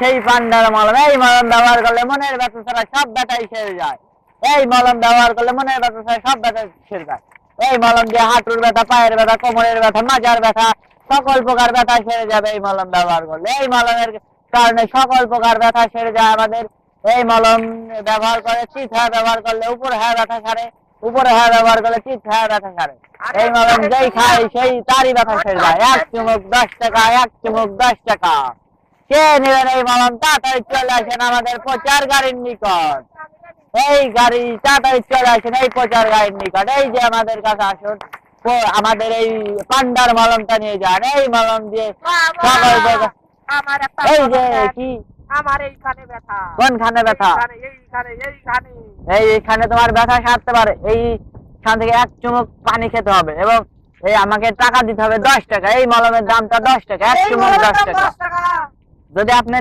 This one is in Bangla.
সেই পান্ডার মলম, এই মলম ব্যবহার করলে মনের ব্যথা ছাড়া সব ব্যথাই সেরে যায়। এই মলম ব্যবহার করলে মনের ব্যথা ছাড়া সব ব্যথা সেরে যায়। এই মলম দিয়ে হাঁটুর ব্যথা, পায়ের ব্যথা, কোমরের ব্যথা, মাজার ব্যথা, সকল প্রকার ব্যথা সেরে যাবে এই মলম ব্যবহার করলে। এই মলমের কারণে সকল প্রকার ব্যথা সেরে যায় আমাদের। এই মলম ব্যবহার করে চিত হ্যাঁ ব্যবহার করলে উপর হ্যাঁ ব্যথা সারে, উপরে হ্যাঁ ব্যবহার করলে চিত হ্যাঁ ব্যথা সারে। এই মলম যেই খায় সেই তারই ব্যথা সেরে যায়। এক চুমুক 10 টাকা, এক চুমুক 10 টাকা। কে নেবেন এই মলম তাড়াতাড়ি চলে আসেন আমাদের প্রচার গাড়ির নিকট। এই গাড়ি তাড়াতাড়ি চলে আসেন এই প্রচার গাড়ির নিকট। এই যে আমাদের কাছে আসুন, আমাদের এই পান্ডার মলমটা নিয়ে যান। এই মলম দিয়ে সকল প্রকার। এই যে কি আমার এইখানে ব্যথা। কোনখানে ব্যথা? এইখানে তোমার ব্যথা সারতে পারে। এইখান থেকে এক চুমুক পানি খেতে হবে এবং এই আমাকে টাকা দিতে হবে 10 টাকা। এই মলমের দামটা 10 টাকা, এক চুমুক 10 টাকা। যদি আপনি